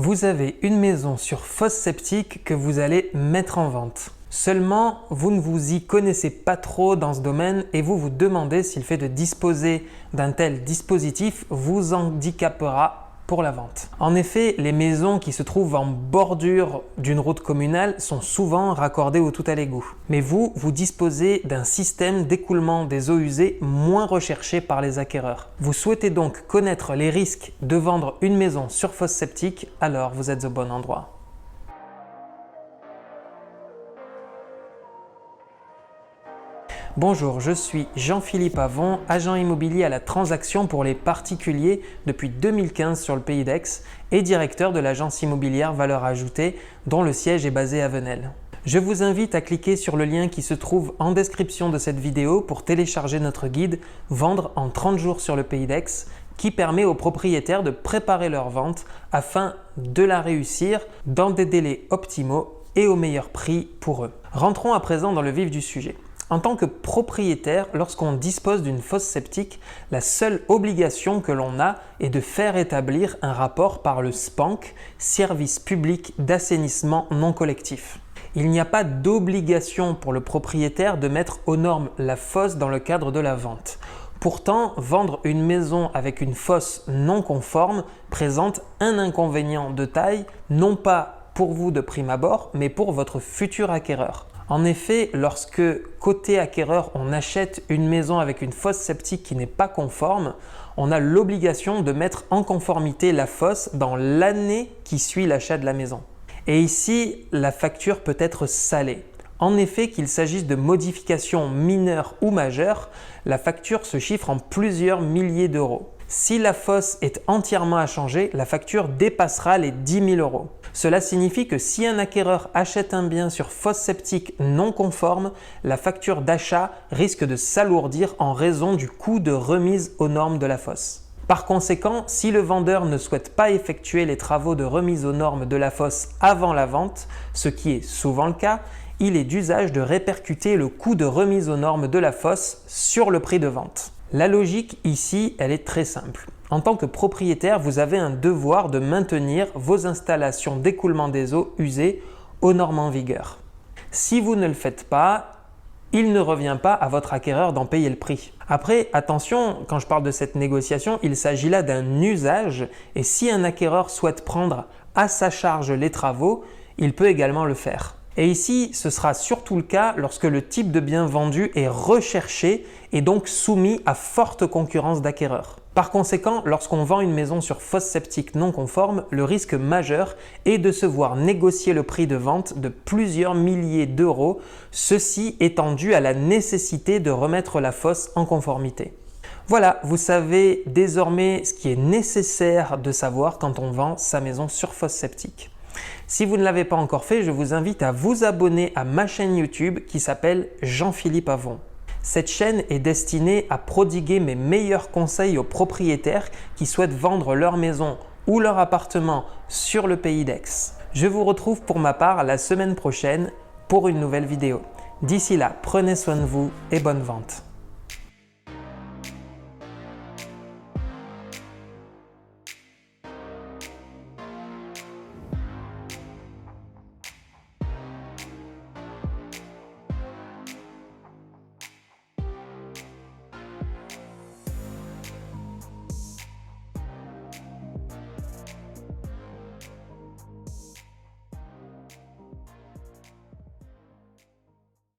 Vous avez une maison sur fosse septique que vous allez mettre en vente. Seulement, vous ne vous y connaissez pas trop dans ce domaine et vous vous demandez si le fait de disposer d'un tel dispositif vous handicapera pour la vente. En effet, les maisons qui se trouvent en bordure d'une route communale sont souvent raccordées au tout à l'égout. Mais vous disposez d'un système d'écoulement des eaux usées moins recherché par les acquéreurs. Vous souhaitez donc connaître les risques de vendre une maison sur fosse septique, alors vous êtes au bon endroit. Bonjour, je suis Jean-Philippe Avon, agent immobilier à la transaction pour les particuliers depuis 2015 sur le Pays d'Aix et directeur de l'agence immobilière Valeur Ajoutée dont le siège est basé à Venelle. Je vous invite à cliquer sur le lien qui se trouve en description de cette vidéo pour télécharger notre guide « Vendre en 30 jours sur le Pays d'Aix » qui permet aux propriétaires de préparer leur vente afin de la réussir dans des délais optimaux et au meilleur prix pour eux. Rentrons à présent dans le vif du sujet. En tant que propriétaire, lorsqu'on dispose d'une fosse septique, la seule obligation que l'on a est de faire établir un rapport par le SPANC, Service public d'assainissement non collectif. Il n'y a pas d'obligation pour le propriétaire de mettre aux normes la fosse dans le cadre de la vente. Pourtant, vendre une maison avec une fosse non conforme présente un inconvénient de taille, non pas pour vous de prime abord, mais pour votre futur acquéreur. En effet, lorsque côté acquéreur, on achète une maison avec une fosse septique qui n'est pas conforme, on a l'obligation de mettre en conformité la fosse dans l'année qui suit l'achat de la maison. Et ici, la facture peut être salée. En effet, qu'il s'agisse de modifications mineures ou majeures, la facture se chiffre en plusieurs milliers d'euros. Si la fosse est entièrement à changer, la facture dépassera les 10 000 euros. Cela signifie que si un acquéreur achète un bien sur fosse septique non conforme, la facture d'achat risque de s'alourdir en raison du coût de remise aux normes de la fosse. Par conséquent, si le vendeur ne souhaite pas effectuer les travaux de remise aux normes de la fosse avant la vente, ce qui est souvent le cas, il est d'usage de répercuter le coût de remise aux normes de la fosse sur le prix de vente. La logique ici, elle est très simple. En tant que propriétaire, vous avez un devoir de maintenir vos installations d'écoulement des eaux usées aux normes en vigueur. Si vous ne le faites pas, il ne revient pas à votre acquéreur d'en payer le prix. Après, attention, quand je parle de cette négociation, il s'agit là d'un usage et si un acquéreur souhaite prendre à sa charge les travaux, il peut également le faire. Et ici, ce sera surtout le cas lorsque le type de bien vendu est recherché et donc soumis à forte concurrence d'acquéreurs. Par conséquent, lorsqu'on vend une maison sur fosse septique non conforme, le risque majeur est de se voir négocier le prix de vente de plusieurs milliers d'euros, ceci étant dû à la nécessité de remettre la fosse en conformité. Voilà, vous savez désormais ce qui est nécessaire de savoir quand on vend sa maison sur fosse septique. Si vous ne l'avez pas encore fait, je vous invite à vous abonner à ma chaîne YouTube qui s'appelle Jean-Philippe Avon. Cette chaîne est destinée à prodiguer mes meilleurs conseils aux propriétaires qui souhaitent vendre leur maison ou leur appartement sur le Pays d'Aix. Je vous retrouve pour ma part la semaine prochaine pour une nouvelle vidéo. D'ici là, prenez soin de vous et bonne vente.